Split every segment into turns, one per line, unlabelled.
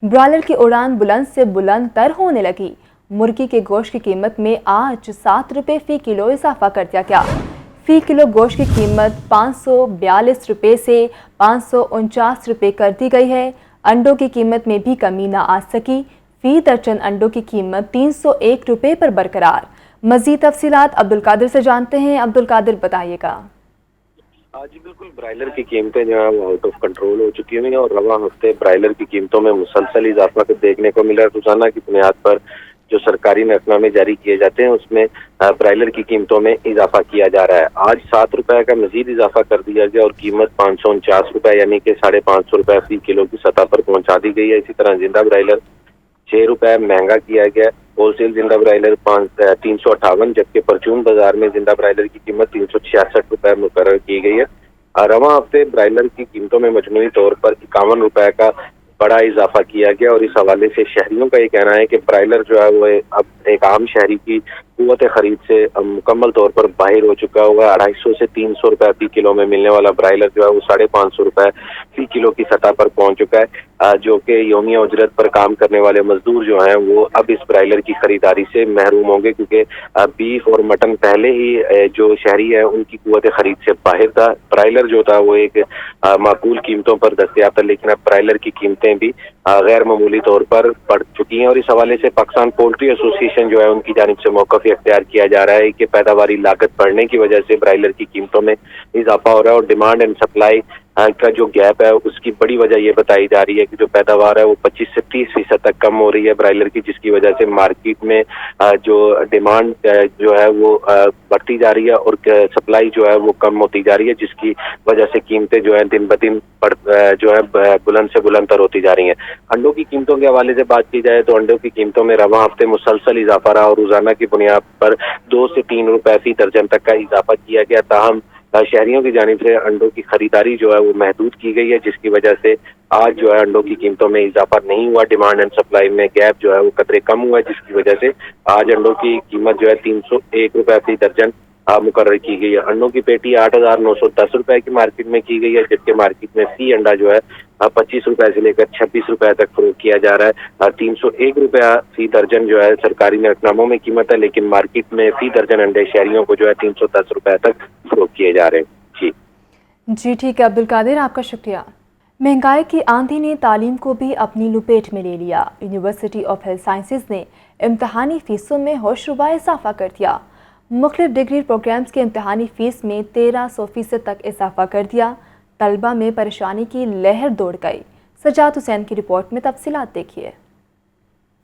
Broiler की उड़ान बुलंद से बुलंद तर होने लगी। मुर्गी के गोश्त की कीमत में आज 7 रुपये फी किलो इजाफा कर दिया गया। फी किलो गोश्त की कीमत 542 रुपये से 549 रुपये कर दी गई है। अंडों की कीमत में भी कमी न आ सकी। फी दर्जन अंडों की कीमत 301 रुपये पर बरकरार। मजीद तफसीलात अब्दुल कादिर से जानते हैं। अब्दुल कादिर बताइएगा।
आज बिल्कुल ब्रायलर की कीमतें जो है वो आउट ऑफ कंट्रोल हो चुकी हैं और रवा हफ्ते ब्रायलर की कीमतों में मुसलसल इजाफा देखने को मिला है। रोजाना की बुनियाद पर जो सरकारी नकनामे जारी किए जाते हैं उसमें ब्रायलर की कीमतों में इजाफा किया जा रहा है। आज 7 रुपए का मजीद इजाफा कर दिया गया और कीमत 549 रुपए यानी कि 550 रुपए फी किलो की सतह पर पहुंचा दी गई है। इसी तरह जिंदा ब्रायलर 6 रुपए महंगा किया गया। होलसेल जिंदा ब्रायलर 358, जबकि परचून बाजार में जिंदा ब्रायलर की कीमत 366 रुपए मुकर्रर की गई है। रवां हफ्ते ब्रायलर की कीमतों में मजमूई तौर पर 51 रुपए का बड़ा इजाफा किया गया और इस हवाले से शहरियों का ये कहना है कि ब्रायलर जो है वो अब एक आम शहरी की कुव्वत खरीद से मुकम्मल तौर पर बाहर हो चुका होगा। 250 से 300 रुपए फी किलो में मिलने वाला ब्रायलर जो है वो 550 रुपए फी किलो की सतह पर पहुंच चुका है, जो कि यौमिया उजरत पर काम करने वाले मजदूर जो हैं वो अब इस ब्रायलर की खरीदारी से महरूम होंगे, क्योंकि बीफ और मटन पहले ही जो शहरी है उनकी कुव्वत खरीद से बाहर था। ब्रायलर जो था वो एक माकूल कीमतों पर दस्तयाब था, लेकिन अब ब्रायलर की कीमतें भी गैर मामूली तौर पर बढ़ चुकी हैं और इस हवाले से पाकिस्तान पोल्ट्री एसोसिएशन जो है उनकी जानिब से मौक़िफ़ इख्तियार किया जा रहा है कि पैदावारी लागत बढ़ने की वजह से ब्रायलर की कीमतों में इजाफा हो रहा है और डिमांड एंड सप्लाई का जो गैप है उसकी बड़ी वजह ये बताई जा रही है कि जो पैदावार है वो 25 से 30% तक कम हो रही है ब्रायलर की, जिसकी वजह से मार्केट में जो डिमांड जो है वो बढ़ती जा रही है और सप्लाई जो है वो कम होती जा रही है, जिसकी वजह से कीमतें जो है दिन ब दिन जो है बुलंद से बुलंद तर होती जा रही हैं। अंडों की कीमतों के हवाले से बात की जाए तो अंडों की कीमतों में रवां हफ्ते मुसलसल इजाफा रहा और रोजाना की बुनियाद पर 2 से 3 रुपए फी दर्जन तक का इजाफा किया गया। ताहम शहरियों की जानिब से अंडों की खरीदारी जो है वो महदूद की गई है, जिसकी वजह से आज जो है अंडों की कीमतों में इजाफा नहीं हुआ। डिमांड एंड सप्लाई में गैप जो है वो कतरे कम हुआ है, जिसकी वजह से आज अंडों की कीमत जो है 301 रुपए फी दर्जन मुकर्रर की गई है। अंडों की पेटी 8,910 रुपए की मार्केट में की गई है, जबकि मार्केट में फी अंडा जो है 25 रुपए से लेकर 26 रुपए तक फरोख्त किया जा रहा है। 301 रुपया फी दर्जन जो है सरकारी नकनामों में कीमत है, लेकिन मार्केट में फी दर्जन अंडे शहरियों को जो है 310 रुपए तक फरोख्त किए जा रहे हैं।
जी ठीक है अब्दुल कादिर, आपका शुक्रिया। महंगाई की आंधी ने तालीम को भी अपनी लपेट में ले लिया। यूनिवर्सिटी ऑफ हेल्थ साइंसेज ने इम्तहानी फीसों में होशरुबा इजाफा कर दिया। मुख्तलिफ डिग्री प्रोग्राम्स के इम्तहानी फ़ीस में 1300% तक इजाफा कर दिया। तलबा में परेशानी की लहर दौड़ गई। सजाद हुसैन की रिपोर्ट में तफसीलात देखिए।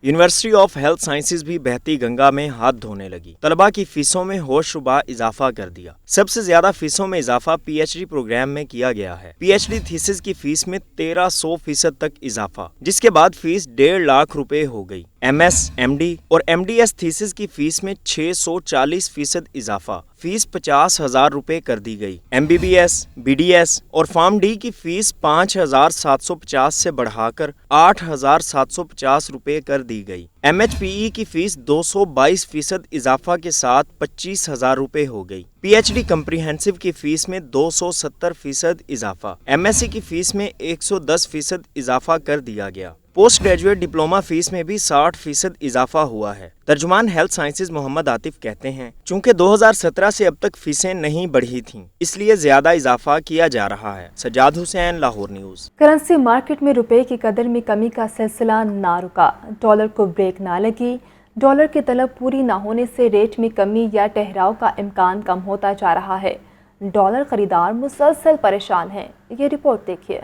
यूनिवर्सिटी ऑफ हेल्थ साइंसेज भी बहती गंगा में हाथ धोने लगी। तलबा की फीसों में होशरुबा इजाफा कर दिया। सबसे ज्यादा फीसों में इजाफा पीएचडी प्रोग्राम में किया गया है। पीएचडी थीसिस की फीस में 1300% तक इजाफा, जिसके बाद फीस 1.5 लाख रुपए हो गई। एमएस, एमडी और एमडीएस थीसिस की फीस में 640% इजाफा, फीस 50,000 रुपए कर दी गई। एमबीबीएस, बीडीएस और फार्म डी की फीस 5,750 से बढ़ाकर 8,750 रुपए कर दी गई। एमएचपीई की फीस 222% इजाफा के साथ 25,000 रुपए हो गई। पीएचडी कम्प्रीहेंसिव की फीस में 270% इजाफा, एमएससी की फीस में 110% इजाफा कर दिया गया। पोस्ट ग्रेजुएट डिप्लोमा फीस में भी 60% इजाफा हुआ है। तर्जुमान हेल्थ साइंसेज मोहम्मद आतिफ कहते हैं, चूंकि 2017 से अब तक फीसें नहीं बढ़ी थीं, इसलिए ज्यादा इजाफा किया जा रहा है। Sajjad Hussain, Lahore news.
Currency market में रुपए की कदर में कमी का सिलसिला ना रुका। डॉलर को ब्रेक ना लगी। डॉलर की तलब पूरी ना होने से रेट में कमी या ठहराव का इम्कान कम होता जा रहा है। डॉलर खरीदार मुसलसल परेशान हैं। ये रिपोर्ट देखिए।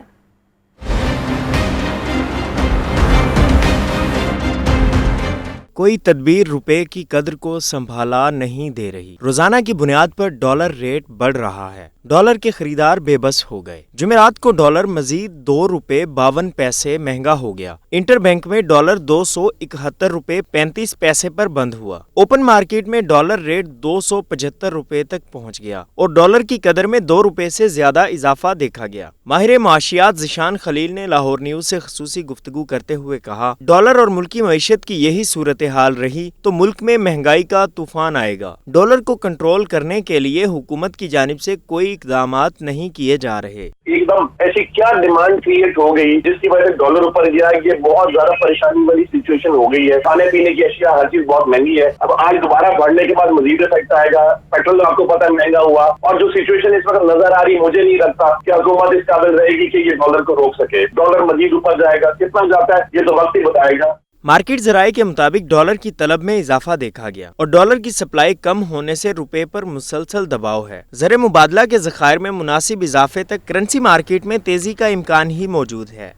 कोई तदबीर रुपए की कदर को संभाला नहीं दे रही। रोजाना की बुनियाद पर डॉलर रेट बढ़ रहा है। डॉलर के खरीदार बेबस हो गए। जुमेरात को डॉलर मजीद 2 रुपए 52 पैसे महंगा हो गया। इंटर बैंक में डॉलर 271 रुपए 35 पैसे पर बंद हुआ। ओपन मार्केट में डॉलर रेट 275 रुपए तक पहुंच गया और डॉलर की कदर में 2 रुपए से ज्यादा इजाफा देखा गया। माहिर माशियात ज़िशान खलील ने लाहौर न्यूज से खसूसी गुफ्तगू करते हुए कहा, डॉलर और मुल्की मईशत की यही सूरत हाल रही तो मुल्क में महंगाई का तूफान आएगा। डॉलर को कंट्रोल करने के लिए हुकूमत की जानिब से कोई कोई इकदामात नहीं किए जा रहे।
एकदम ऐसी क्या डिमांड क्रिएट हो गई जिसकी वजह से डॉलर ऊपर गया। ये बहुत ज्यादा परेशानी वाली सिचुएशन हो गई है। खाने पीने की अशिया हर चीज बहुत महंगी है। अब आज दोबारा बढ़ने के बाद मजीद इफेक्ट आएगा। पेट्रोल आपको पता है महंगा हुआ, और जो सिचुएशन इस वक्त नजर आ रही, मुझे नहीं लगता कि हुकूमत इस काबिल रहेगी कि ये डॉलर को रोक सके। डॉलर मजीद ऊपर जाएगा, कितना जाता है ये तो वक्त ही बताएगा।
मार्केट जराये के मुताबिक डॉलर की तलब में इजाफा देखा गया और डॉलर की सप्लाई कम होने से रुपए पर मुसलसल दबाव है। ज़र मुबादला के ज़खायर में मुनासिब इजाफे तक करेंसी मार्केट में तेजी का इम्कान ही मौजूद है।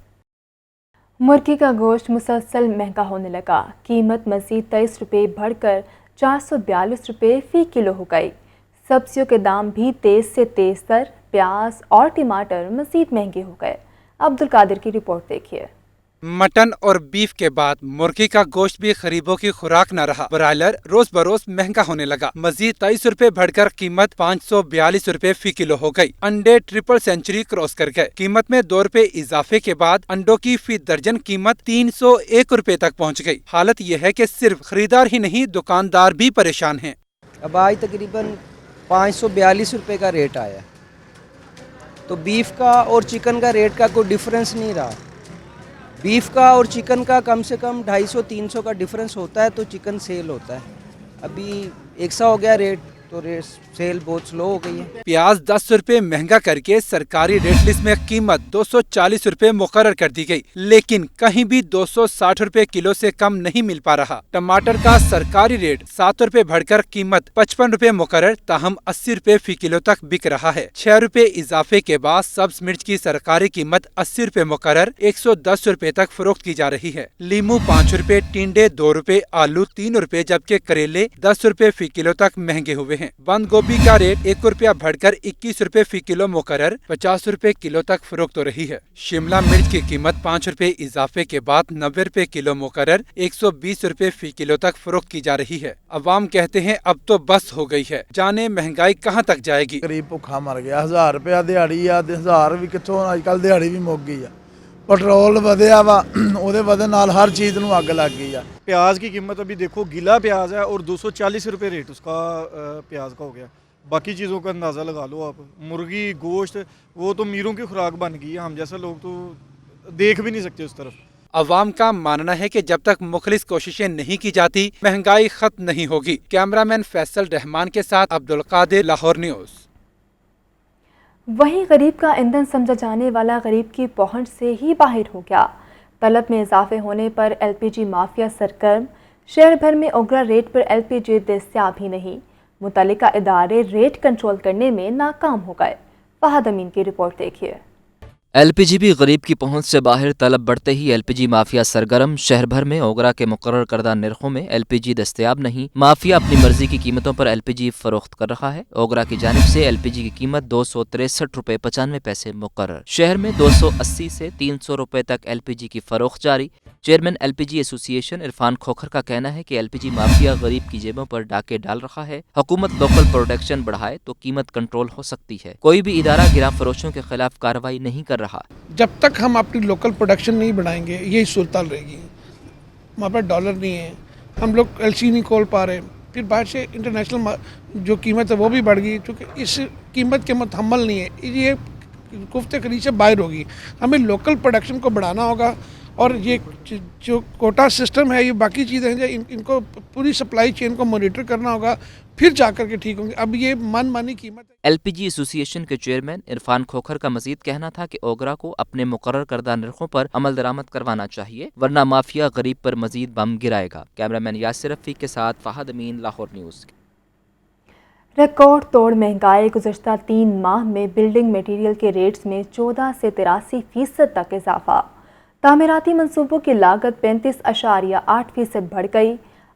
मुर्गी का गोश्त मुसलसल महंगा होने लगा। कीमत मज़ीद 23 रुपये बढ़कर 442 रुपये फ़ी किलो हो गई। सब्जियों के दाम भी तेज़ से तेज़ तर, प्याज और टमाटर मज़ीद महंगे हो गए। अब्दुल कादिर की रिपोर्ट देखिए।
मटन और बीफ के बाद मुर्गी का गोश्त भी गरीबों की खुराक न रहा। ब्रायलर रोज बरोज महंगा होने लगा। मजीद 23 रुपए बढ़कर कीमत 542 रुपए फी किलो हो गई। अंडे ट्रिपल सेंचुरी क्रॉस कर गए। कीमत में 2 रुपए इजाफे के बाद अंडों की फी दर्जन कीमत 301 रुपए तक पहुंच गई। हालत यह है कि सिर्फ खरीदार ही नहीं, दुकानदार भी परेशान हैं।
अब आज तकरीबन 542 रुपए का रेट आया, तो बीफ का और चिकन का रेट का कोई डिफरेंस नहीं रहा। बीफ का और चिकन का कम से कम 250-300 का डिफरेंस होता है तो चिकन सेल होता है। अभी 100 हो गया रेट, तो रेट सेल बहुत स्लो हो गई है।
प्याज 10 रुपए महंगा करके सरकारी रेट लिस्ट में कीमत 240 रुपए मुकर्रर कर दी गई, लेकिन कहीं भी 260 रुपए किलो से कम नहीं मिल पा रहा। टमाटर का सरकारी रेट 7 रुपए बढ़कर कीमत 55 रुपए मुकर्रर, ताहम 80 रुपए फी किलो तक बिक रहा है। 6 रुपए इजाफे के बाद सब्ज मिर्च की सरकारी कीमत 80 रुपए मुकर्रर 110 रुपए तक फरोख्त की जा रही है। लीमू 5 रुपए, टिंडे 2 रुपए, आलू 3 रुपए, जबकि करेले 10 रुपए फी किलो तक महंगे हुए हैं। बंद गोभी का रेट 1 रुपया बढ़कर 21 रुपए फी किलो मुकर्रर 50 रुपए किलो तक फरोख्त हो रही है। शिमला मिर्च की कीमत 5 रुपए इजाफे के बाद 90 रुपए किलो मुकर्रर 120 रुपए फी किलो तक फरोख्त की जा रही है। अवाम कहते हैं अब तो बस हो गई है, जाने महंगाई कहां तक जाएगी।
गरीब भुखा मर गया। 1000 रुपया दिहाड़ी आ, 1000 भी कितों अजकल दिहाड़ी भी मुक गई है। पेट्रोल ਵਧਿਆ ਵਾ, ਉਹਦੇ ਵਧਣ ਨਾਲ हर चीज़ ਨੂੰ ਅੱਗ लग गई है।
प्याज की कीमत अभी देखो, गीला प्याज है और 240 रुपये रेट उसका प्याज का हो गया। बाकी चीज़ों का अंदाज़ा लगा लो आप। मुर्गी गोश्त वो तो मीरों की खुराक बन गई है, हम जैसे लोग तो देख भी नहीं सकते उस तरफ।
अवाम का मानना है कि जब तक मुखलिस कोशिशें नहीं की जाती, महंगाई खत्म नहीं होगी। कैमरामैन फैसल रहमान के साथ अब्दुल कादिर, लाहौर न्यूज़।
वहीं गरीब का ईंधन समझा जाने वाला गरीब की पहुंच से ही बाहर हो गया। तलब में इजाफे होने पर एलपीजी माफिया सरगर्म। शहर भर में उगरा रेट पर एलपीजी दस्तयाब ही नहीं। मुतल्लिका इदारे रेट कंट्रोल करने में नाकाम हो गए। फहद अमीन की रिपोर्ट देखिए।
एलपीजी भी गरीब की पहुंच से बाहर। तलब बढ़ते ही एलपीजी माफिया सरगर्म। शहर भर में ओगरा के मुकर्रर करदा निर्खों में एलपीजी दस्तयाब नहीं। माफिया अपनी मर्जी की कीमतों पर एलपीजी फरोख्त कर रहा है। ओगरा की जानिब से एलपीजी की कीमत 263 रुपये 95 पैसे मुकर्रर। शहर में 280 से 300 रुपये तक एलपीजी की फरोख्त जारी। Chairman LPG association Irfan Khokhar का कहना है कि एलपीजी माफिया गरीब की जेबों पर डाके डाल रहा है। हुकूमत लोकल प्रोडक्शन बढ़ाए तो कीमत कंट्रोल हो सकती है। कोई भी इदारा गिराम फरोशों के खिलाफ कार्रवाई नहीं कर रहा।
जब तक हम अपनी लोकल प्रोडक्शन नहीं बढ़ाएंगे यही सूरत रहेगी। हमारे पास डॉलर नहीं है, हम लोग एलसी नहीं खोल पा रहे, फिर बाहर से इंटरनेशनल जो कीमत है वो भी बढ़ गई, क्योंकि इस कीमत के मुतहम्मल नहीं है। ये गुफ्ते खरीद से बाहर होगी। हमें लोकल प्रोडक्शन को बढ़ाना होगा, और ये जो कोटा सिस्टम है, ये बाकी चीज़ें हैं, इनको पूरी सप्लाई चेन को मॉनिटर करना होगा, फिर जाकर के ठीक होंगे। अब ये मनमानी कीमत है।
एलपीजी एसोसिएशन के चेयरमैन इरफान खोखर का मजीद कहना था कि ओगरा को अपने मुकर्रर करदा निर्खों पर अमल दरामद करवाना चाहिए, वरना माफिया गरीब पर मजीद बम गिराएगा। कैमरामैन यासिर रफीक के साथ फहद अमीन, लाहौर न्यूज़।
रिकॉर्ड तोड़ महंगाई। गुज़श्ता 3 माह में बिल्डिंग मटीरियल के रेट्स में 14 से 83% तक इजाफा। तामीराती मनसूबों की लागत 35.8% बढ़ गई।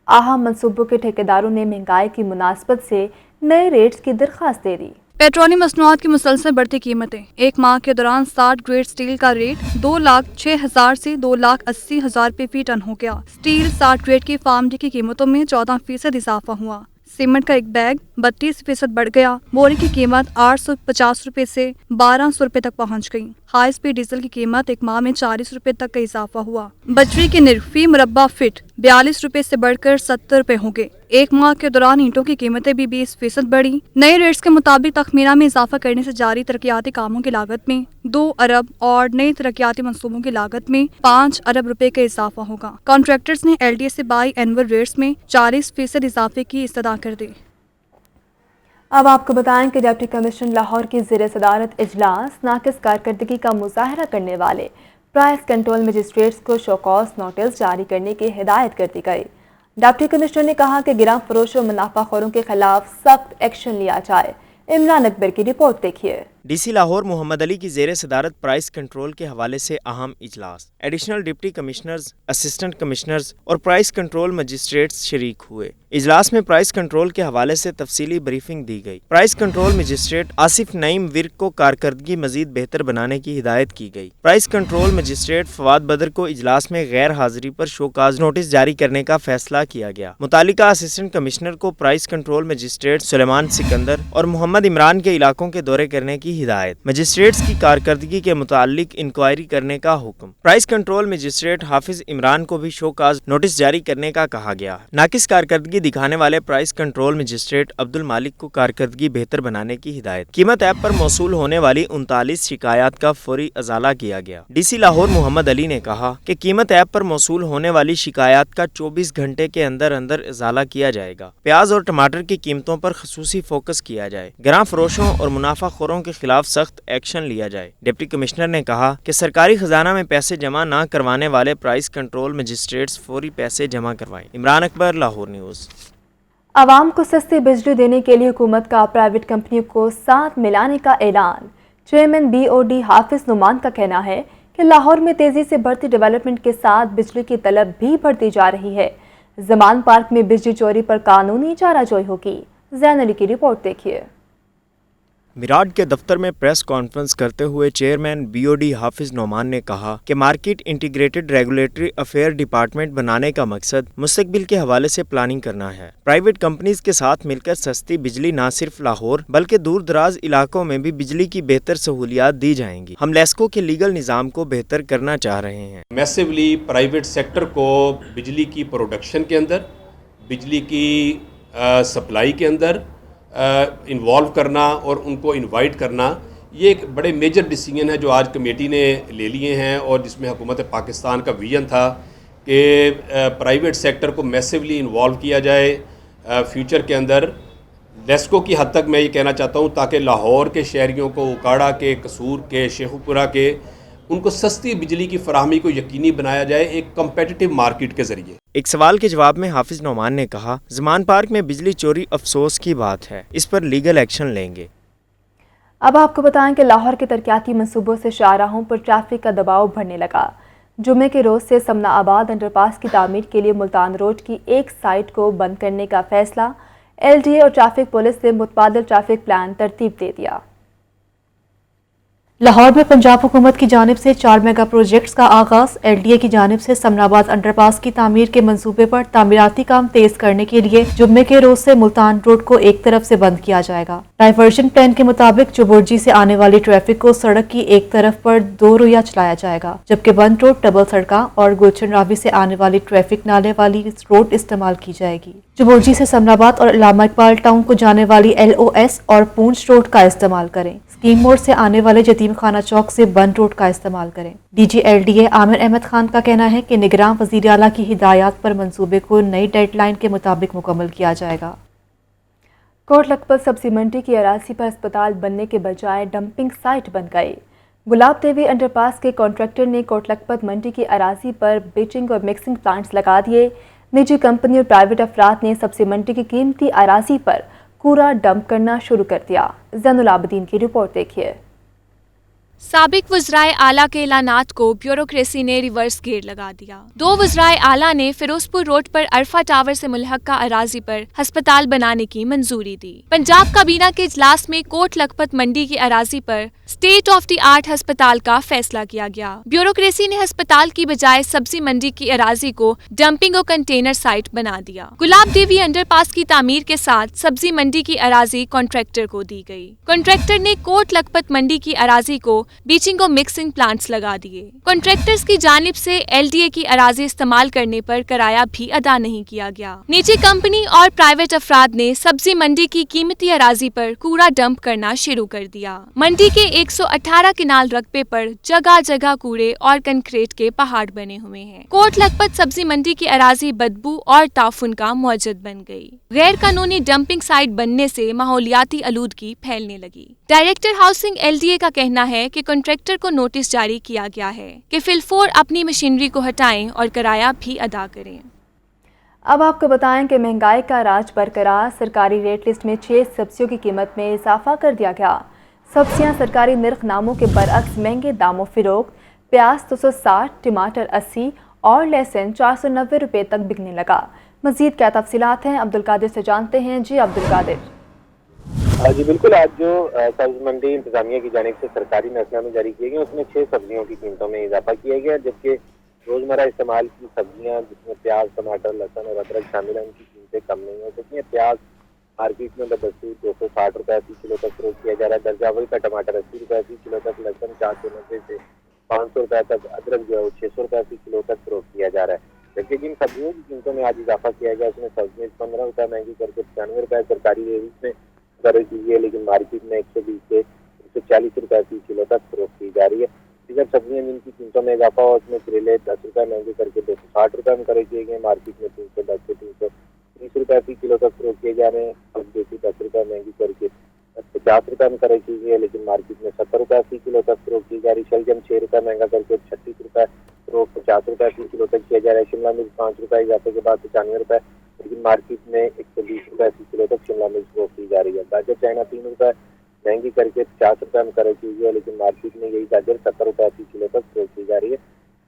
आहा मनसूबों के ठेकेदारों ने महंगाई की मुनासबत से नए रेट्स की दरख्वास्त दे दी।
पेट्रोलियम मसनूआत की मुसलसल बढ़ती कीमतें। एक माह के दौरान 60 ग्रेड स्टील का रेट 2,06,000 से 2,80,000 रुपये फी टन हो गया। स्टील 60 ग्रेड की फार्म डी की कीमतों में 14% इजाफा हुआ। सीमेंट का एक बैग 32% बढ़ गया। बोरे की कीमत 850 रुपये से 1200 रुपये तक पहुंच गई। हाई स्पीड डीजल की कीमत एक माह में 40 रुपये तक का इजाफा हुआ। बजरी के निर्ख फी मुरब्बा फिट 42 रुपये से बढ़कर 70 रुपये हो गए। एक माह के दौरान ईंटों की कीमतें भी 20% बढ़ी। नए रेट्स के मुताबिक तखमीना में इजाफा करने से जारी तरक्याती कामों की लागत में 2 अरब और नए तरक्याती मंसूबों की लागत में 5 अरब रुपए का इजाफा होगा। कॉन्ट्रैक्टर्स ने LDA से बाई एनुअल रेट्स में 40% इजाफे की इस्तदा कर दी।
अब आपको बताएं कि डिप्टी कमिश्नर लाहौर की ज़ेर सदारत इजलास नाकिस कारकर्दगी का मुजाहरा करने वाले प्राइस कंट्रोल मजिस्ट्रेट्स को शोकॉज नोटिस जारी करने की हिदायत कर दी गई। डिप्टी कमिश्नर ने कहा कि गिरां फरोशों और मुनाफाखोरों के खिलाफ सख्त एक्शन लिया जाए। इमरान अकबर की रिपोर्ट देखिए।
DC लाहौर मोहम्मद अली की ज़ेर सदारत प्राइस कंट्रोल के हवाले से अहम इजलास, additional deputy commissioners, assistant commissioners और प्राइस कंट्रोल मजिस्ट्रेट्स शरीक हुए। इजलास में प्राइस कंट्रोल के हवाले से तफसीली ब्रीफिंग दी गई। Price control magistrate Asif Naeem Virk को कारकर्दगी मजीद बेहतर बनाने की हिदायत की गई। प्राइस कंट्रोल मजिस्ट्रेट फवाद बदर को इजलास में गैर हाजिरी पर शोकाज नोटिस जारी करने का फैसला किया गया। मुतालिका असिस्टेंट कमिश्नर को price control magistrate Suleman Sikandar और मोहम्मद इमरान के इलाकों के दौरे करने की हिदायत। मजिस्ट्रेट्स की कारकर्दगी के मुतालिक इंक्वायरी करने का हुक्म। प्राइस कंट्रोल मजिस्ट्रेट हाफिज इमरान को भी शोकाज नोटिस जारी करने का कहा गया। नाकिस कारकर्दगी दिखाने वाले प्राइस कंट्रोल मजिस्ट्रेट अब्दुल मालिक को कारकर्दगी बेहतर बनाने की हिदायत। कीमत ऐप पर मौसूल होने वाली 39 शिकायत का फौरी अजाला किया गया। DC लाहौर मोहम्मद अली ने कहा कि कीमत ऐप पर मौसूल होने वाली शिकायत का 24 घंटे के अंदर अंदर अजाला किया जाएगा। प्याज और टमाटर की कीमतों पर खसूसी फोकस किया जाए। गिरां फरोशों और मुनाफाखोरों के खिलाफ सख्त एक्शन लिया जाए। डिप्टी कमिश्नर ने कहा कि सरकारी खजाना में पैसे जमा न करवाने वाले प्राइस कंट्रोल मजिस्ट्रेट्स फौरी पैसे जमा करवाएं। इमरान अकबर, लाहौर न्यूज़।
आवाम को सस्ती बिजली देने के लिए हुकूमत का प्राइवेट कंपनियों को साथ मिलाने का ऐलान। चेयरमैन BOD हाफिज नुमान का कहना है कि लाहौर में तेजी से बढ़ती डेवलपमेंट के साथ बिजली की तलब भी बढ़ती जा रही है। जमान पार्क में बिजली चोरी पर कानूनी चाराजोई होगी। जैन अली की रिपोर्ट देखिए।
मिराड के दफ्तर में प्रेस कॉन्फ्रेंस करते हुए चेयरमैन BOD हाफिज नोमान ने कहा कि market integrated regulatory affair department बनाने का मकसद मुस्तकबिल के हवाले से प्लानिंग करना है। प्राइवेट कंपनीज के साथ मिलकर सस्ती बिजली न सिर्फ लाहौर बल्कि दूर दराज इलाकों में भी बिजली की बेहतर सहूलियात दी जाएंगी। हम लेस्को के लीगल निज़ाम को बेहतर करना चाह रहे हैं।
मैसिवली प्राइवेट सेक्टर को बिजली की प्रोडक्शन के अंदर, बिजली की सप्लाई के अंदर इन्वॉल्व करना और उनको इनवाइट करना, ये एक बड़े मेजर डिसीजन है जो आज कमेटी ने ले लिए हैं और जिसमें हुकूमत पाकिस्तान का विजन था कि प्राइवेट सेक्टर को मैसिवली इन्वॉल्व किया जाए फ्यूचर के अंदर। लेस्को की हद तक मैं ये कहना चाहता हूँ ताकि लाहौर के शहरियों को, उकाड़ा के, कसूर के, शेखुपुरा के, उनको सस्ती बिजली की फराहमी को यकीनी बनाया जाए एक कम्पेटिटिव मार्केट के जरिए।
एक सवाल के जवाब में हाफिज नोमान ने कहा, जमान पार्क में बिजली चोरी अफसोस की बात है, इस पर लीगल एक्शन लेंगे।
अब आपको बताएं कि लाहौर के तरक्याती मंसूबों से शाहराहों पर ट्रैफिक का दबाव बढ़ने लगा। जुमे के रोज से समना आबाद अंडरपास की तामीर के लिए मुल्तान रोड की एक साइड को बंद करने का फैसला। LDA और ट्रैफिक पुलिस ने मुतबादिल ट्रैफिक प्लान तरतीब दे दिया। लाहौर में पंजाब हुकूमत की जानिब से 4 मेगा प्रोजेक्ट्स का आगाज। LDA की जानिब से समनाबाद अंडरपास की तामीर के मंसूबे पर तामीराती काम तेज करने के लिए जुम्मे के रोज से मुल्तान रोड को एक तरफ से बंद किया जाएगा। डाइवर्जन प्लान के मुताबिक चुबुर्जी से आने वाली ट्रैफिक को सड़क की एक तरफ पर 2 रुया चलाया जाएगा, जबकि बंद रोड, डबल सड़का और गुलशन रावी से आने वाली ट्रैफिक नाले वाली रोड इस्तेमाल की जाएगी। चुबुर्जी से समनाबाद और इलामा इकबाल टाउन को जाने वाली LOS और पूंछ रोड का इस्तेमाल करें। स्कीम मोड़ से आने वाले यतीम खाना चौक से बंद रोड का इस्तेमाल करें। DG LDA आमिर अहमद खान का कहना है कि निगरान वज़ीर आला की हिदायत पर मंसूबे को नई डेडलाइन के मुताबिक मुकम्मल किया जाएगा। कोट लखपत सब्जी मंडी की अराजी पर अस्पताल बनने के बजाय डंपिंग साइट बन गई। गुलाब देवी अंडरपास के कॉन्ट्रैक्टर ने कोट लखपत मंडी की अराजी पर बीचिंग और मिक्सिंग प्लांट्स लगा दिए। निजी कंपनी और प्राइवेट अफराद ने सब्जी मंडी की कीमती अराजी पर कूड़ा डंप करना शुरू कर दिया। ज़ैनुल आबिदीन की रिपोर्ट देखिए।
साबिक वज़राए आला के ऐलानात को ब्यूरोक्रेसी ने रिवर्स गेयर लगा दिया। 2 वज़राए आला ने फिरोजपुर रोड पर अरफा टावर से मुल्हक्का अराजी पर अस्पताल बनाने की मंजूरी दी। पंजाब काबीना के इजलास में कोट लखपत मंडी की अराजी पर स्टेट ऑफ द आर्ट अस्पताल का फैसला किया गया। ब्यूरोक्रेसी ने अस्पताल की बजाय सब्जी मंडी की अराजी को डंपिंग और कंटेनर साइट बना दिया। गुलाब देवी अंडरपास की तामीर के साथ सब्जी मंडी की अराजी कॉन्ट्रैक्टर को दी गई। कॉन्ट्रैक्टर ने कोट लखपत मंडी की अराजी को बीचिंग और मिक्सिंग प्लांट्स लगा दिए। कॉन्ट्रैक्टर्स की जानिब से LDA की अराजी इस्तेमाल करने पर किराया भी अदा नहीं किया गया। निजी कंपनी और प्राइवेट अफराद ने सब्जी मंडी की कीमती अराजी पर कूड़ा डंप करना शुरू कर दिया। मंडी के 118 किनाल रकबे पर जगह जगह कूड़े और कंक्रीट के पहाड़ बने हुए हैं। कोट लखपत सब्जी मंडी की अराजी बदबू और ताफुन का मौजद बन गई। गैर कानूनी डंपिंग साइट बनने से माहौलियाती आलूदगी फैलने लगी। डायरेक्टर हाउसिंग LDA का कहना है कि कॉन्ट्रैक्टर को नोटिस जारी किया गया है कि फिलफोर अपनी मशीनरी को हटाएं और किराया भी अदा करें।
अब आपको बताएं कि महंगाई का राज बरकरार, सरकारी रेट लिस्ट में 6 सब्जियों की कीमत में इजाफा कर दिया गया। सब्जियां सरकारी निर्ख नामों के बरअक्स महंगे दामों फिरोख्त, प्याज 260, टमाटर 80 और लहसुन 490 रुपये तक बिकने लगा। मजीद क्या तफसीलात हैं, अब्दुल कादिर से जानते हैं। जी अब्दुल कादिर।
जी बिल्कुल, आज जो सब्जी मंडी इंतजामिया की जानिब से सरकारी नजरनामे जारी किए गए उसमें 6 सब्जियों की कीमतों में इजाफा किया गया, जबकि रोजमर्रा इस्तेमाल की सब्जियां जिसमें प्याज, टमाटर, लहसुन और अदरक शामिल हैं उनकी कीमतें कम नहीं हो सकी हैं। प्याज मार्केट में बदस्तूर 260 रुपये फी किलो तक फरोख्त किया जा रहा है। दर्जा अव्वल का टमाटर 80 रुपये फी किलो तक, लहसुन 490 से 500 रुपये तक, अदरक जो है वो 600 रुपये फी किलो तक फरोख्त किया जा रहा है। जबकि जिन सब्जियों की कीमतों में आज इजाफा किया गया उसमें सब्जी 15 रुपये महंगी करके 95 रुपये सरकारी रेट में दर्ज की है, लेकिन मार्केट में 120 से 140 रुपये फी किलो तक फरोख्त की जा रही है। दीगर सब्जियां जिनकी कीमतों में इजाफा हुआ उसमें करेले 10 रुपये महंगे करके 260 रुपये में खरीद किए गए, मार्केट में 310 से 330 रुपये फी किलो तक फरोख्त किए जा रहे हैं। और देसी 10 रुपये महंगी करके 50 रुपये में खरीद की गई है, लेकिन मार्केट में 70 रुपये फी किलो तक फरोख्त की जा रही है। शलजम 6 रुपये महंगा करके 36 रुपये फरोख्त 50 रुपये फी किलो तक किया जा रहा है। शिमला मिर्च 5 रुपये इजाफे के बाद 95 रुपये, लेकिन मार्केट में 120 रुपये फी किलो तक शिमला मिर्च फरोख्त की जा रही है। गाजर चाइना 3 रुपये महंगी करके 50 रुपये में खरीद की गई है, लेकिन मार्केट में यही गाजर 70 रुपये फी किलो तक फरोख्त की जा रही है।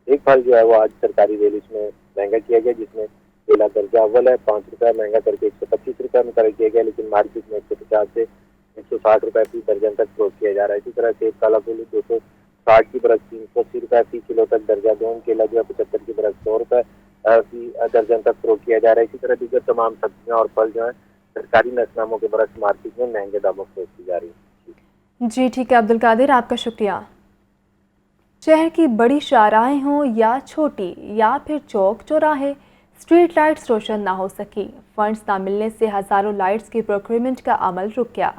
एक फल जो है वो आज सरकारी रेट में महंगा किया गया, जिसमें केला दर्जा अव्वल है 5 रुपये महंगा करके 125 रुपये में खरीद किया गया, लेकिन मार्केट में 150 से 160 रुपये फी दर्जन तक फरोख्त किया जा रहा है। इसी तरह सेब काला फूल 260 की बरस 380 रुपये फी किलो तक दर्जा दोम, केला जो है 75 की बरस 100 रुपये फी दर्जन तक फरोख्त किया जा रहा है। इसी तरह दीगर तमाम सब्जियां और फल जो है सरकारी नजरनामों के बरस मार्केट में महंगे दामों फरोख्त की जा रही है।
जी ठीक है अब्दुल कादिर, आपका शुक्रिया। शहर की बड़ी शाहराहें हों या छोटी या फिर चौक चौराहे, स्ट्रीट लाइट्स रोशन ना हो सकी। फंड्स ना मिलने से हज़ारों लाइट्स की प्रोक्योरमेंट का अमल रुक गया।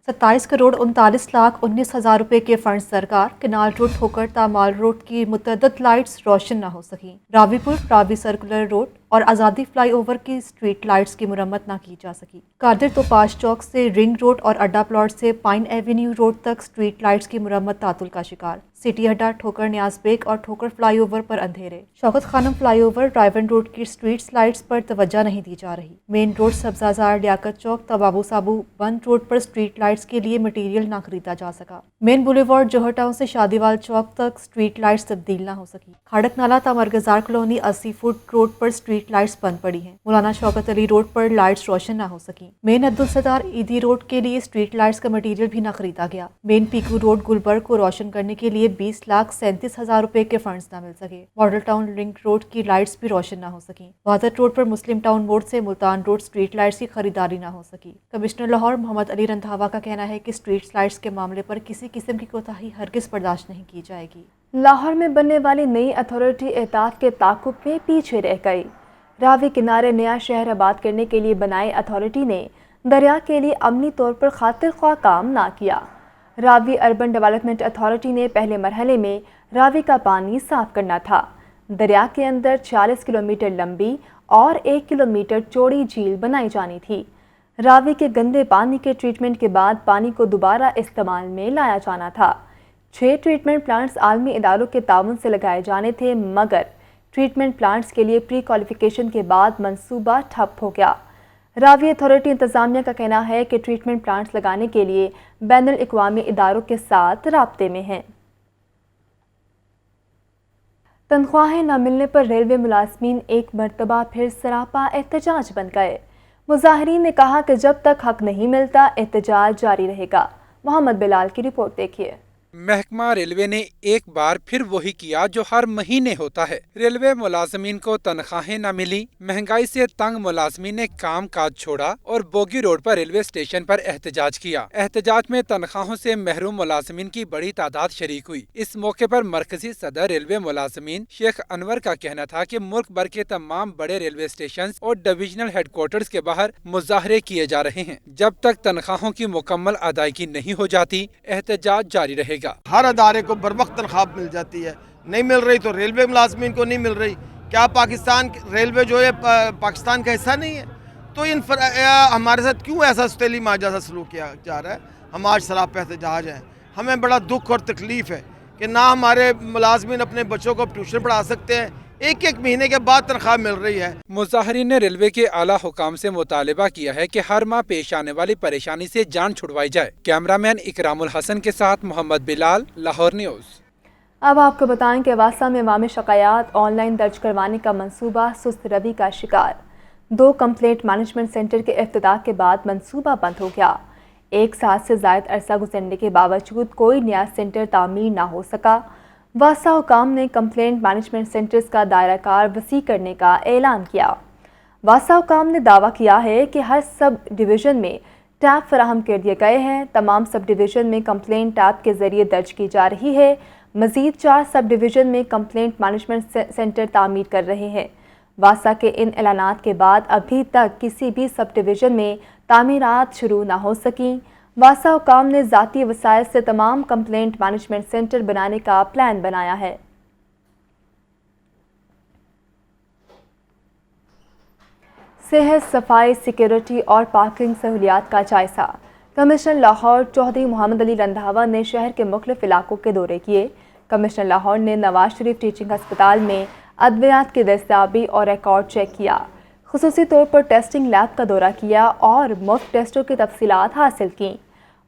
27 करोड़ 39 लाख 19 हज़ार रुपये के फंड सरकार, किनाल रोड ठोकर तामाल रोड की मुतअद्दिद लाइट्स रोशन न हो सकी। रावीपुर, रावी सर्कुलर रोड और आज़ादी फ्लाईओवर की स्ट्रीट लाइट्स की मुरम्मत ना की जा सकी। कादिर तोपाश चौक से रिंग रोड और अड्डा प्लॉट से पाइन एवेन्यू रोड तक स्ट्रीट लाइट्स की मुरम्मत तातुल का शिकार। सिटी अड्डा, ठोकर न्याज बेग और ठोकर फ्लाईओवर पर अंधेरे। Shaukat Khanum flyover, driven road की स्ट्रीट लाइट्स पर तवज्जो नहीं दी जा रही। मेन रोड, सब्जाजार, लियाकत चौक, तबाबू साबू, बंद रोड पर स्ट्रीट लाइट्स के लिए मटीरियल ना खरीदा जा सका। मेन बुलेवार्ड, जौहर टाउन से शादीवाल चौक तक स्ट्रीट लाइट्स तब्दील ना हो सकी। खाड़क नाला, तामरगजार कॉलोनी, 80 फुट रोड पर स्ट्रीट लाइट्स बंद पड़ी हैं। मौलाना शौकत अली रोड पर लाइट्स रोशन ना हो सकी। मेन अब्दुल सत्तार ईदी रोड के लिए स्ट्रीट लाइट्स का मटीरियल भी ना खरीदा गया। मेन पीकू रोड, गुलबर्ग को रोशन करने के लिए 20,37,000 रुपए के फंड्स ना मिल सके। मॉडल टाउन रिंग रोड की लाइट्स भी रोशन ना हो सकी। बहादुर रोड पर मुस्लिम टाउन मोड़ से मुल्तान रोड स्ट्रीट लाइट्स की खरीदारी ना हो सकी। कमिश्नर लाहौर मोहम्मद अली रंधावा का कहना है कि स्ट्रीट लाइट्स के मामले पर किसी किस्म की कोताही हरगिज बर्दाश्त नहीं की जाएगी।
लाहौर में बनने वाली नई अथॉरिटी एहतियात के ताकुब में पीछे रह गई। रावी किनारे नया शहर आबाद करने के लिए बनाई अथॉरिटी ने दरिया के लिए अमली तौर पर खातिर ख्वाह काम ना किया। रावी अर्बन डेवलपमेंट अथॉरिटी ने पहले मरहले में रावी का पानी साफ करना था। दरिया के अंदर 46 किलोमीटर लंबी और 1 किलोमीटर चौड़ी झील बनाई जानी थी। रावी के गंदे पानी के ट्रीटमेंट के बाद पानी को दोबारा इस्तेमाल में लाया जाना था। 6 ट्रीटमेंट प्लांट्स आलमी इदारों के ताउन से लगाए जाने थे, मगर ट्रीटमेंट प्लांट्स के लिए प्री क्वालिफिकेशन के बाद मंसूबा ठप हो गया। रावी अथॉरिटी इंतज़ामिया का कहना है कि ट्रीटमेंट प्लांट्स लगाने के लिए बैनुल अक़वामी इदारों के साथ राब्ते में हैं। तनख्वाहें न मिलने पर रेलवे मुलाजमीन एक मरतबा फिर सरापा एहतजाज बन गए। मुजाहिरीन ने कहा कि जब तक हक नहीं मिलता एहतजाज जारी रहेगा। मोहम्मद बिलाल की रिपोर्ट देखिए।
महकमा रेलवे ने एक बार फिर वही किया जो हर महीने होता है। रेलवे मुलाजमीन को तनख्वाहें न मिली, महंगाई से तंग मुलाजमीन ने काम काज छोड़ा और बोगी रोड पर रेलवे स्टेशन पर एहतजाज किया। एहतजाज में तनख्वाहों से महरूम मुलाजमीन की बड़ी तादाद शरीक हुई। इस मौके पर मरकजी सदर रेलवे मुलाजमीन शेख अनवर का कहना था कि मुल्क भर के तमाम बड़े रेलवे स्टेशन और डिविजनल हेडक्वार्टर्स के बाहर मुजाहरे किए जा रहे हैं। जब तक तनख्वाहों की मुकम्मल अदायगी नहीं हो जाती, एहतजाज जारी रहेगा।
हर अदारे को बर वक्त तनख्वाह मिल जाती है, नहीं मिल रही तो रेलवे मुलाजमीन को नहीं मिल रही। क्या पाकिस्तान रेलवे जो है पाकिस्तान का हिस्सा नहीं है? तो हमारे साथ क्यों ऐसा सुतीली माजा सा सलूक किया जा रहा है? हम आज सराप पे एहतजाज हैं। हमें बड़ा दुख और तकलीफ है कि ना हमारे मुलाजमीन अपने बच्चों को ट्यूशन पढ़ा सकते हैं, एक महीने के बाद तनख्वाह मिल रही है।
मुजाहरीन ने रेलवे के आला हुकाम से मुतालबा किया है कि हर माह पेश आने वाली परेशानी से जान छुड़वाई जाए। कैमरामैन इकरामुल हसन के साथ मोहम्मद बिलाल, लाहौर न्यूज़।
अब आपको बताएं कि वासा में अवामी शिकायत ऑनलाइन दर्ज करवाने का मंसूबा सुस्त रवि का शिकार। 2 कंप्लेंट मैनेजमेंट सेंटर के इफ्तिताह के बाद मंसूबा बंद हो गया। एक साल से ज़ायद अरसा गुजरने के बावजूद कोई नया सेंटर तामीर ना हो सका। वासा हुकाम ने कंप्लेंट मैनेजमेंट सेंटर्स का दायरा कार वसी करने का ऐलान किया। वासा हुकाम ने दावा किया है कि हर सब डिवीज़न में टैब फराहम कर दिए गए हैं। तमाम सब डिवीज़न में कंप्लेंट टैब के ज़रिए दर्ज की जा रही है। मज़ीद 4 सब डिवीज़न में कंप्लेंट मैनेजमेंट सेंटर तामीर कर रहे हैं। वासा के इन ऐलानात के बाद अभी तक किसी भी सब डिवीज़न में तामीरात शुरू ना हो सकीं। वासा हुकाम ने ज़ाती वसाइल से तमाम कंप्लेंट मैनेजमेंट सेंटर बनाने का प्लान बनाया है। सेहत, सफाई, सिक्योरिटी और पार्किंग सहूलियात का जायजा। कमिश्नर लाहौर चौधरी मोहम्मद अली रंधावा ने शहर के मुख्तलिफ इलाकों के दौरे किए। कमिश्नर लाहौर ने नवाज शरीफ टीचिंग अस्पताल में अद्वियात की दस्तयाबी और रिकॉर्ड चेक किया। खुसूसी तौर पर टेस्टिंग लैब का दौरा किया और मुफ्त टेस्टों की तफसीलात हासिल की।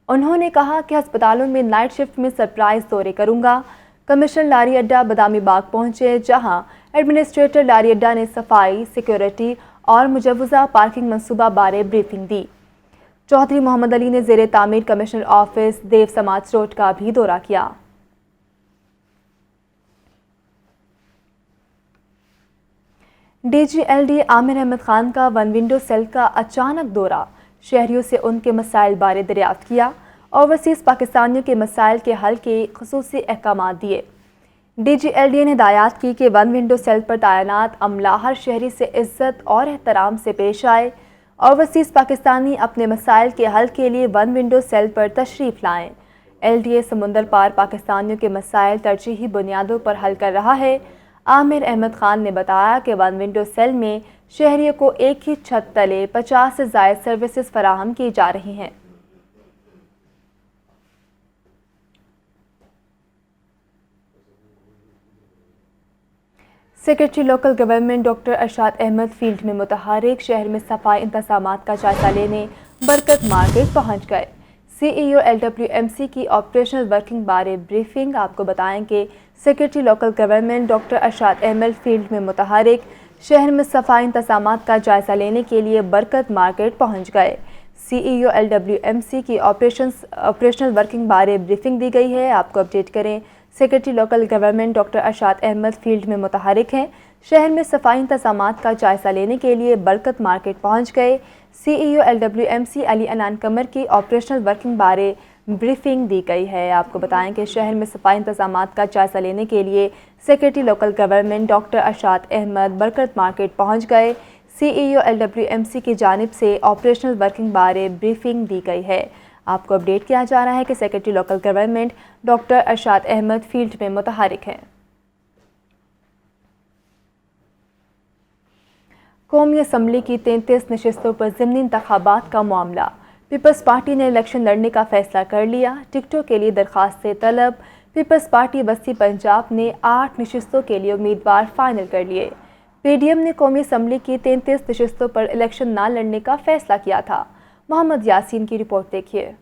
उन्होंने कहा कि अस्पतालों में नाइट शिफ्ट में सरप्राइज दौरे करूंगा। कमिश्नर लारी अड्डा बदामी बाग पहुंचे, जहां एडमिनिस्ट्रेटर लारी अड्डा ने सफाई, सिक्योरिटी और मुजवजा पार्किंग मंसूबा बारे ब्रीफिंग दी। चौधरी मोहम्मद अली ने ज़ेरे तामीर कमिश्नर ऑफिस देव समाज रोड का भी दौरा किया। DGLD आमिर अहमद खान का वन विंडो सेल का अचानक दौरा। शहरियों से उनके मसाइल बारे दरियाफ्त किया। ओवरसीज़ पाकिस्तानियों के मसाइल के हल के खुसूसी अहकाम दिए। DGLD ने हिदायत की कि वन विंडो सेल पर तैनात अमला हर शहरी से इज्जत और एहतराम से पेश आए। ओवरसीज़ पाकिस्तानी अपने मसाइल के हल के लिए वन विंडो सेल पर तशरीफ़ लाएँ। LDA समुंदर पार पाकिस्तानियों के मसाइल तरजीही बुनियादों पर हल कर रहा है। आमिर अहमद खान ने बताया कि वन विंडो सेल में शहरियों को एक ही छत तले 50 से ज़ायद सर्विसेज फराहम की जा रही हैं। Secretary local government doctor Arshad Ahmad field में मुतहरिक। शहर में सफाई इंतजामात का जायजा लेने बरकत मार्केट पहुंच गए। CEO LWMC की ऑपरेशनल वर्किंग बारे ब्रीफिंग। आपको बताएं कि secretary local government doctor Arshad Ahmad field में मुतहरिक शहर में सफाई इंतजामात का जायजा लेने के लिए बरकत मार्केट पहुंच गए। CEO LWMC की ऑपरेशनल वर्किंग बारे ब्रीफिंग दी गई है। आपको अपडेट करें, secretary local government doctor Arshad Ahmad field में मुतहरिक हैं। शहर में सफाई इंतजामात का जायजा लेने के लिए बरकत मार्केट पहुंच गए। CEO LWMC अली अनान कमर की ऑपरेशनल वर्किंग बारे ब्रीफिंग दी गई है। आपको बताएं कि शहर में सफाई इंतजामात का जायजा लेने के लिए secretary local government doctor Arshad Ahmad Barkat market पहुंच गए। CEO LWMC की जानिब से ऑपरेशनल वर्किंग बारे ब्रीफिंग दी गई है। आपको अपडेट किया जा रहा है कि secretary local government doctor Arshad Ahmad field में मुतहरिक हैं। कौमी असम्बली की 33 नशस्तों पर ज़िमनी इंतखाबात का मामला। पीपल्स पार्टी ने इलेक्शन लड़ने का फैसला कर लिया। टिकटों के लिए दरख्वास्तें तलब। पीपल्स पार्टी बस्ती पंजाब ने 8 नशस्तों के लिए उम्मीदवार फाइनल कर लिए। PDM ने कौमी असम्बली की 33 नशस्तों पर इलेक्शन न लड़ने का फैसला किया था। मोहम्मद यासीन की रिपोर्ट देखिए।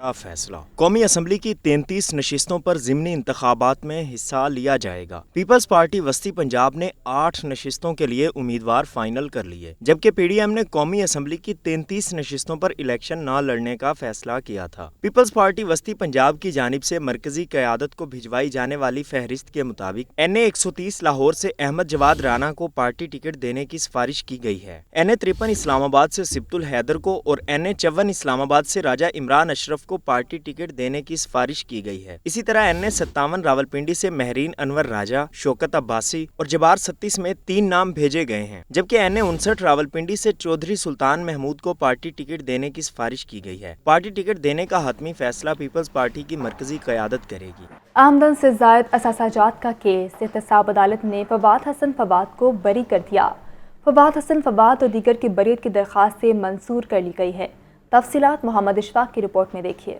का फैसला। कौमी असम्बली की 33 नशिस्तों पर ज़िमनी इंतखाबात में हिस्सा लिया जाएगा। पीपल्स पार्टी वस्ती पंजाब ने 8 नशिस्तों के लिए उम्मीदवार फाइनल कर लिए, जबकि पीडीएम ने कौमी असम्बली की 33 नशिस्तों पर इलेक्शन न लड़ने का फैसला किया था। पीपल्स पार्टी वस्ती पंजाब की जानिब से मरकजी क़यादत को भिजवाई जाने वाली फहरिस्त के मुताबिक NA 130 लाहौर से अहमद जवाद राना को पार्टी टिकट देने की सिफारिश की गई है। NA 53 इस्लामाबाद से सिब्तुल हैदर को और NA 54 इस्लामाबाद से राजा इमरान अशरफ को पार्टी टिकट देने की सिफारिश की गई है। इसी तरह NA 57 रावलपिंडी से महरीन अनवर राजा, शौकत अब्बासी और जबार 36 में 3 नाम भेजे गए हैं, जबकि NA 59 रावलपिंडी से चौधरी सुल्तान महमूद को पार्टी टिकट देने की सिफारिश की गई है। पार्टी टिकट देने का हतमी फैसला पीपल्स पार्टी की मरकजी क़यादत करेगी।
आमदन से ज़ायद असासाजात का केस एहतसाब अदालत ने फवाद हसन फवाद को बरी कर दिया। फवाद हसन फवाद और दीगर की बरीयत की दरख्वास्त से मंजूर कर ली गई है। तफसीलात मोहम्मद इशफाक की रिपोर्ट में देखिए।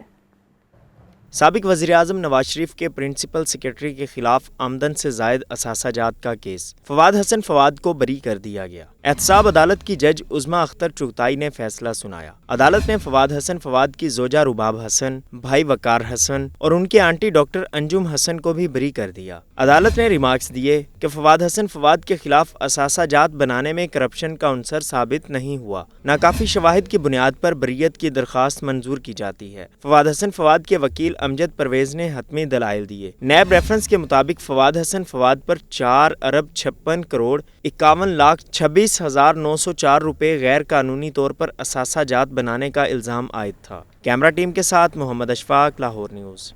साबिक वज़ीर-ए-आज़म नवाज शरीफ के प्रिंसिपल सेक्रेटरी के खिलाफ आमदन से ज़ायद असासाजात का केस फवाद हसन फवाद को बरी कर दिया गया। एहतसाब अदालत की जज उज़मा अख्तर चुगताई ने फैसला सुनाया। अदालत ने फवाद हसन फवाद की जोजा रुबाब हसन, भाई वकार हसन और उनकी आंटी डॉक्टर अंजुम हसन को भी बरी कर दिया। अदालत ने रिमार्क्स दिए कि फवाद हसन फवाद के खिलाफ असासाजात बनाने में करप्शन का अंसर साबित नहीं हुआ। नाकाफी शवाहिद की बुनियाद पर बरीयत की दरख्वास्त मंजूर की जाती है। फवाद हसन फवाद के वकील अमजद परवेज ने हतमी दलाइल दिए। नैब रेफरेंस के मुताबिक फवाद हसन फवाद पर 4 अरब 56 करोड़ 51 लाख 26,904 रुपए गैर कानूनी तौर पर असासाजात बनाने का इल्ज़ाम आयद था। कैमरा टीम के साथ मोहम्मद अशफाक, लाहौर न्यूज़।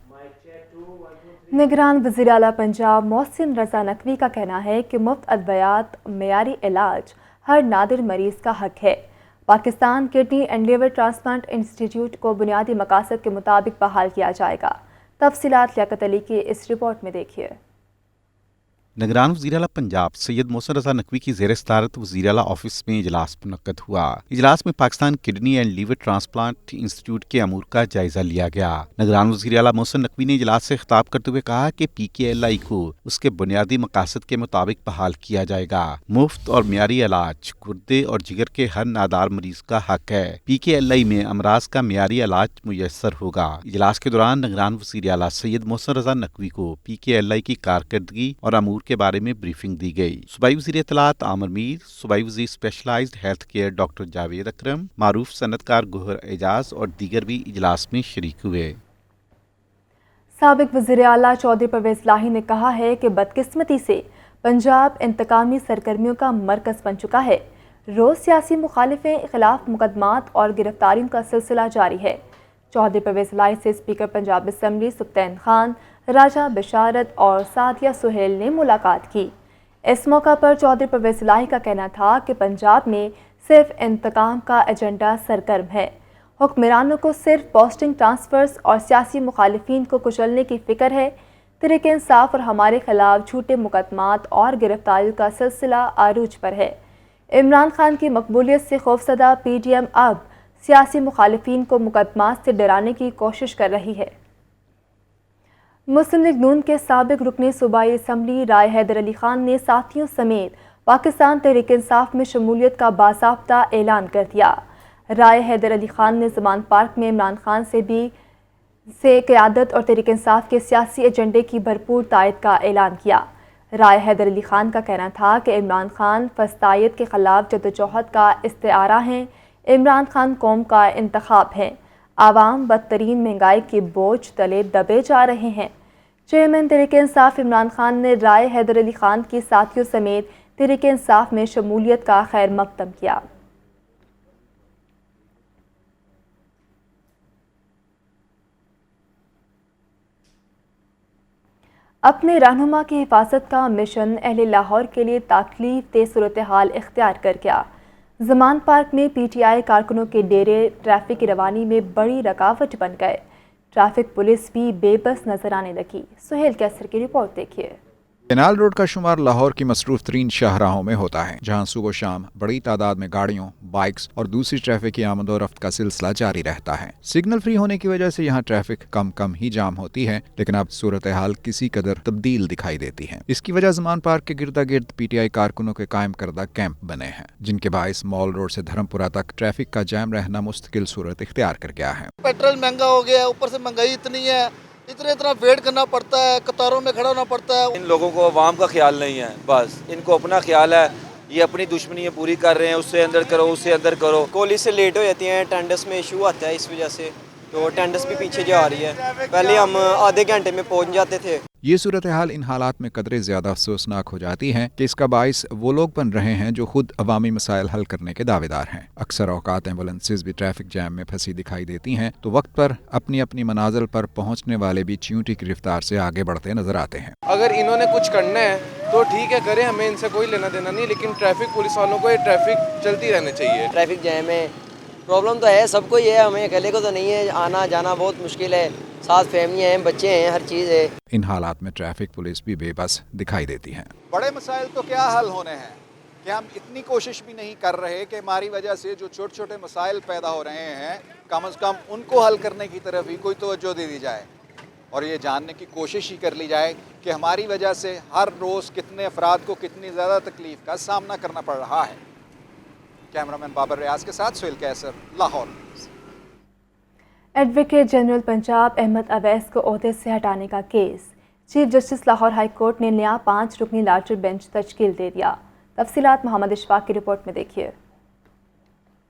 निगरान वज़ीर आला पंजाब मोहसिन रज़ा नकवी का कहना है कि मुफ्त अद्वियात मेयारी इलाज हर नादिर मरीज़ का हक है। Pakistan kidney and liver transplant institute को बुनियादी मकासद के मुताबिक बहाल किया जाएगा। तफसीलात लियाकत अली की इस रिपोर्ट में देखिए।
निगरान वज़ीर आला पंजाब सैयद मोहसिन रज़ा नकवी की ज़ेर सदारत वज़ीर आला ऑफिस में इजलास मुनक्कद हुआ। इजलास में Pakistan kidney and liver transplant institute के अमूर का जायजा लिया गया। निगरान वज़ीर आला मोहसिन नकवी ने इजलास से खिताब करते हुए कहा कि PKLI को उसके बुनियादी मकासद के मुताबिक बहाल किया जाएगा। मुफ्त और मियारी इलाज गुर्दे और जिगर के हर नादार मरीज का हक है। PKLI में अमराज का मियारी इलाज मुयस्सर होगा। इजलास के दौरान निगरान वज़ीर आला सैयद मोहसिन रज़ा नकवी को PKLI की कारकर्दगी और अमूर के बारे में ब्रीफिंग दी गई। सूबाई वज़ीर इत्तलात आमिर मीर, सूबाई वज़ीर specialized health care doctor Javed Akram, मारूफ सनतकार गोहर एजाज और दीगर भी इजलास में शरीक हुए।
साबिक वज़ीर आला चौधरी परवेज़ लाही ने कहा है कि बदकिस्मती से पंजाब इंतकामी सरगर्मियों का मरकज़ बन चुका है। रोज़ सियासी मुखालिफों के खिलाफ मुकदमात और गिरफ्तारियों का सिलसिला जारी है। चौधरी परवेज़ लाही से स्पीकर पंजाब असम्बली सुब्तैन खान, राजा बशारत और सादिया सुहेल ने मुलाकात की। इस मौका पर चौधरी परवेज़ लाही का कहना था कि पंजाब में सिर्फ इंतकाम का एजेंडा सरगर्म है। हुक्मरानों को सिर्फ पोस्टिंग ट्रांसफ़र्स और सियासी मुखालिफिन को कुचलने की फ़िक्र है। तहरीक इंसाफ और हमारे खिलाफ झूठे मुकदमात और गिरफ्तारियों का सिलसिला आरूज पर है। इमरान खान की मकबूलियत से खौफसदा PDM अब सियासी मुखालिफिन को मुकदमात से डराने की कोशिश कर रही है। मुस्लिम लीग नून के साबिक रुकने सूबाई असम्बली राय हैदर अली खान ने साथियों समेत पाकिस्तान तहरीक इंसाफ में शमूलियत का बाज़ाब्ता ऐलान कर दिया। राय हैदर अली खान ने ज़मान पार्क में इमरान खान से क़यादत और तहरीक इंसाफ के सियासी एजेंडे की भरपूर तायद का ऐलान किया। राय हैदर अली खान का कहना था कि इमरान खान फस्तायत के ख़िलाफ़ जद्दोजहद का इस्तिआरा हैं। इमरान खान कौम का इंतखाब है। आवाम बदतरीन महंगाई के बोझ तले दबे जा रहे हैं। चेयरमैन तहरीक इंसाफ इमरान खान ने राय हैदर अली खान की साथियों समेत तहरीक इंसाफ में शमूलियत का खैर मकदम किया। अपने रहनुमा की हिफाजत का मिशन अहले लाहौर के लिए तकलीफ दे सूरत हाल इख्तियार कर गया। ज़मान पार्क में PTI कारकुनों के डेरे ट्रैफिक की रवानी में बड़ी रुकावट बन गए। ट्रैफिक पुलिस भी बेबस नजर आने लगी। सुहेल कैसर की रिपोर्ट देखिए।
कनाल रोड का शुमार लाहौर की मसरूफ तरीन शाहराहों में होता है, जहाँ सुबह शाम बड़ी तादाद में गाड़ियों, बाइक्स और दूसरी ट्रैफिक की आमद और रफ्त का सिलसिला जारी रहता है। सिग्नल फ्री होने की वजह से यहाँ ट्रैफिक कम ही जाम होती है, लेकिन अब सूरत हाल किसी कदर तब्दील दिखाई देती है। इसकी वजह ज़मान पार्क के गिरदा गिर्द PTI कारकुनों के कायम करदा कैंप बने हैं, जिनके बायस मॉल रोड से धर्मपुरा तक ट्रैफिक का जाम रहना मुस्तकिल सूरत इख्तियार कर गया है।
पेट्रोल महंगा हो गया है, ऊपर से महंगाई इतनी है, इतना वेट करना पड़ता है, कतारों में खड़ा होना पड़ता है।
इन लोगों को अवाम का ख्याल नहीं है, बस इनको अपना ख्याल है, ये अपनी दुश्मनी पूरी कर रहे हैं, उससे अंदर करो उससे अंदर करो।
कॉलेज से लेट हो जाती हैं, अटेंडेंस में इशू आता है, इस वजह से तो अटेंडेंस भी पीछे जा रही है। पहले हम आधे घंटे में पहुंच जाते थे।
ये सूरत हाल इन हालात में कदरे ज़्यादा अफसोसनाक हो जाती है कि इसका बाइस वो लोग बन रहे हैं जो खुद अवामी मसाइल हल करने के दावेदार हैं। अक्सर औकात एम्बुलेंसेज भी ट्रैफिक जैम में फंसी दिखाई देती हैं, तो वक्त पर अपनी अपनी मनाजिल पर पहुंचने वाले भी च्यूंटी की रफ्तार से आगे बढ़ते नजर आते हैं।
अगर इन्होंने कुछ करना है तो ठीक है करें, हमें इनसे कोई लेना देना नहीं, लेकिन ट्रैफिक पुलिस वालों को ये ट्रैफिक चलती रहनी चाहिए।
ट्रैफिक जैम है, प्रॉब्लम तो है सबको ही है, हमें अकेले को तो नहीं है, आना जाना बहुत मुश्किल है, साथ फैमिली हैं, बच्चे हैं, हर चीज़ है।
इन हालात में ट्रैफिक पुलिस भी बेबस दिखाई देती है।
बड़े मसाइल तो क्या हल होने हैं कि हम इतनी कोशिश भी नहीं कर रहे कि हमारी वजह से जो छोटे छोटे मसाइल पैदा हो रहे हैं, कम से कम उनको हल करने की तरफ ही कोई तवज्जो दे दी जाए और ये जानने की कोशिश ही कर ली जाए कि हमारी वजह से हर रोज़ कितने अफराद को कितनी ज़्यादा तकलीफ़ का सामना करना पड़ रहा है। कैमरामैन बाबर रियाज के साथ सुहेल कैसर, लाहौर।
एडवोकेट जनरल पंजाब अहमद अवैस को ओहदे से हटाने का case, chief justice Lahore high court ने नया 5 रुकनी लार्जर बेंच तश्कील दे दिया। तफसीलात मोहम्मद इशफाक की रिपोर्ट में देखिए।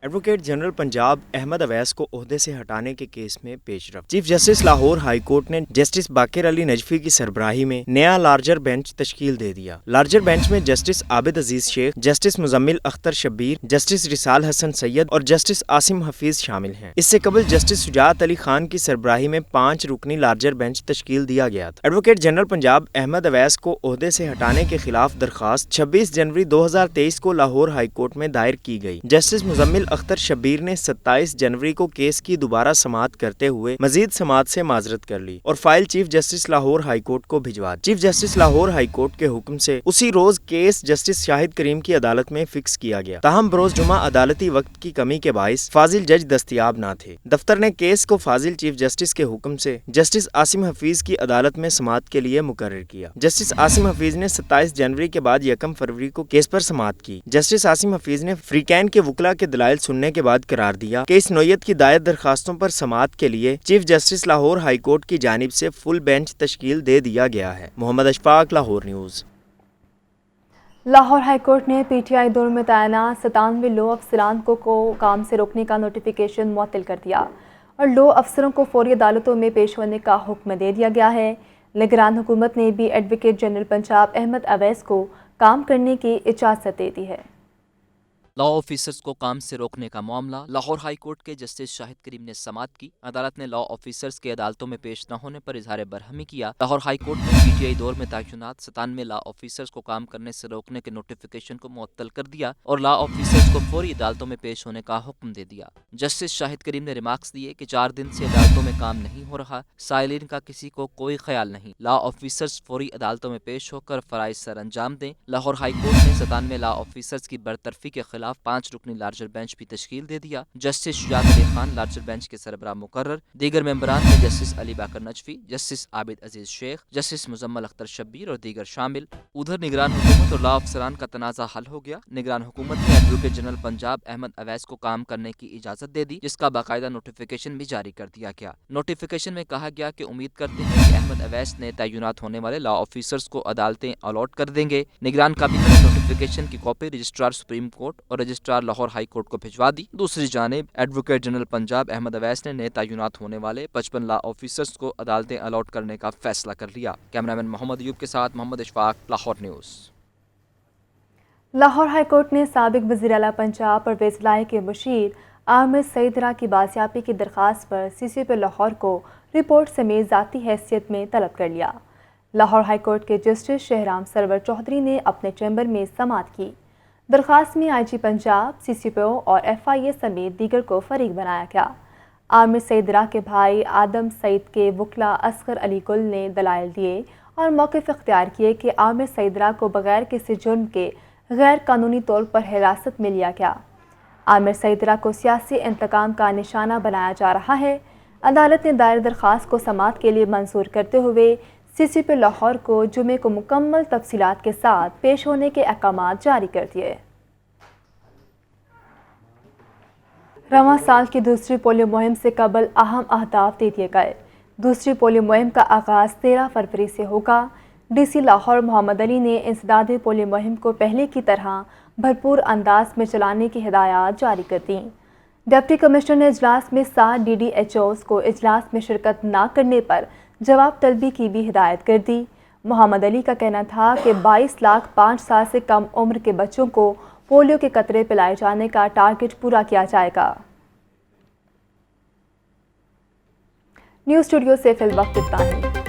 एडवोकेट जनरल पंजाब अहमद अवैस को ओहदे से हटाने के केस में पेशरफ। Chief justice Lahore high court ने जस्टिस बाकिर अली नजफी की सरबराही में नया लार्जर बेंच तश्कील दे दिया। लार्जर बेंच में justice Abid Aziz Sheikh, justice Muzammil Akhtar Shabbir, justice Risal Hassan Syed और जस्टिस आसिम हफीज शामिल हैं। इससे कबल जस्टिस शुजात अली खान की सरबराही में 5 रुकनी लार्जर बेंच तश्कील दिया गया था। एडवोकेट जनरल पंजाब अहमद अवैस को ओहदे से हटाने के खिलाफ दरखास्त 26 जनवरी 2023 को लाहौर हाई कोर्ट में दायर की गई। जस्टिस मुजम्मिल अख्तर शब्बीर ने 27 जनवरी को केस की दोबारा समाअत करते हुए मजीद समाअत से माजरत कर ली और file chief justice Lahore high court को भिजवा दी। Chief justice Lahore high court के हुक्म से उसी रोज केस जस्टिस शाहिद करीम की अदालत में फिक्स किया गया। ताहम बरोज जुमा अदालती वक्त की कमी के बाइस फाजिल जज दस्तयाब न थे। दफ्तर ने केस को फाजिल चीफ जस्टिस के हुक्म से जस्टिस आसिम हफीज की अदालत में समाअत के लिए मुकर्रर किया। जस्टिस आसिम हफीज ने 27 जनवरी के बाद 1 फरवरी को केस पर समाअत की। जस्टिस आसिम हफीज ने फ्रीकैन के वकला के दलाइल सुनने के बाद करार दिया कि इस नोयत की दायर दरखास्तों पर समाअत के लिए chief justice Lahore high court की जानिब से फुल बेंच तश्कील दे दिया गया है। Mohammad Ashfaq, Lahore news.
Lahore high court ने PTI दौर में तैनात 97 लो अफसरान को काम से रोकने का नोटिफिकेशन मुअत्तल कर दिया और लो अफसरों को फौरी अदालतों में पेश होने का हुक्म दे दिया गया है। निगरान हुकूमत ने भी एडवोकेट जनरल पंजाब अहमद अवैस को काम करने की इजाज़त दे दी है।
लॉ ऑफिसर्स को काम से रोकने का मामला लाहौर हाई कोर्ट के जस्टिस शाहिद करीम ने समाअत की। अदालत ने लॉ ऑफिसर्स के अदालतों में पेश न होने पर इजहार बरहमी किया। लाहौर हाई कोर्ट ने PTI दौर में तैनात 97 लॉ ऑफिसर्स को काम करने से रोकने के नोटिफिकेशन को मुअत्तल कर दिया और लॉ ऑफिसर्स को फौरी अदालतों में पेश होने का हुक्म दे दिया। जस्टिस शाहिद करीम ने रिमार्क्स दिए कि 4 दिन से अदालतों में काम नहीं हो रहा, साइलिन का किसी को कोई ख्याल नहीं। लॉ ऑफिसर्स फौरी अदालतों में पेश होकर फराइज सर अंजाम दें। लाहौर हाई कोर्ट ने 97 लॉ ऑफिसर्स की बरतरफी के खिलाफ 5 रुकनी लार्जर बेंच भी तश्कील दे दिया। Justice Shujaat Ali Khan larger bench के सरबराह मुकर्रर। दीगर मेंबरान में जस्टिस अली बाकर नजफी, जस्टिस आबिद अजीज शेख, जस्टिस मुजम्मिल अख्तर शब्बीर और दीगर शामिल। उधर निगरान हुकूमत और लॉ अफसरान का तनाज़ा हल हो गया। निगरान हुकूमत ने एडवोकेट जनरल पंजाब अहमद अवैस को काम करने की इजाजत दे दी, जिसका बाकायदा नोटिफिकेशन भी जारी कर दिया गया। नोटिफिकेशन में कहा गया कि उम्मीद करते हैं कि अहमद अवैस ने तैनात होने वाले लॉ ऑफिसर्स को अदालतें अलॉट कर देंगे। निगरान काबीना ने नोटिफिकेशन की कॉपी रजिस्ट्रार सुप्रीम कोर्ट और रजिस्ट्रार लाहौर हाई कोर्ट को भिजवा दी। दूसरी जानिब एडवोकेट जनरल पंजाब अहमद अवैस ने नए तैनात होने वाले 55 लॉ ऑफिसर्स को अदालतें अलॉट करने का फैसला कर लिया। कैमरामैन मोहम्मद अयूब के साथ Mohammad Ishfaq, Lahore news.
Lahore high court ने साबिक वज़ीर आला पंजाब परवेज़ इलाही के मुशीर आमिर सईदरा की बाजियाबी की दरख्वास्त पर CCP लाहौर को रिपोर्ट समेत ज़ाती हैसियत में तलब कर लिया। लाहौर हाई कोर्ट के जस्टिस शहराम सरवर चौधरी ने अपने चैम्बर में समाअत की। दरख्वास्त में IG पंजाब, CCPO और FIA समेत दीगर को फरीक बनाया गया। आमिर सईदरा के भाई आदम सईद के वकला असगर अली गुल ने दलाइल दिए اور मौक़िफ़ इख्तियार किए कि आमिर सईदरा को बगैर किसी जुर्म के गैर कानूनी तौर पर हिरासत में लिया गया। आमिर सईदरा को सियासी इंतकाम का निशाना बनाया जा रहा है। अदालत ने दायर दरख्वास्त को समाअत के लिए मंजूर करते हुए CCP लाहौर को जुमे को मुकम्मल तफसीलात के साथ पेश होने के अहकामात जारी कर दिए। रवां साल की दूसरी पोलियो मुहिम से कबल अहम अहदाफ दे दिए गए। दूसरी पोलियो मुहिम का आगाज़ 13 फरवरी से होगा। DC लाहौर मोहम्मद अली ने इंसदादी पोलियो मुहिम को पहले की तरह भरपूर अंदाज में चलाने की हिदायत जारी कर दी। डिप्टी कमिश्नर ने इजलास में 7 DDHOs को इजलास में शिरकत न करने पर जवाब तलबी की भी हिदायत कर दी। मोहम्मद अली का कहना था कि 22 लाख 5 साल से कम उम्र के बच्चों को पोलियो के कतरे पिलाए जाने का टारगेट पूरा किया जाएगा। न्यूज़ स्टूडियो से फिल वक्त इतना ही।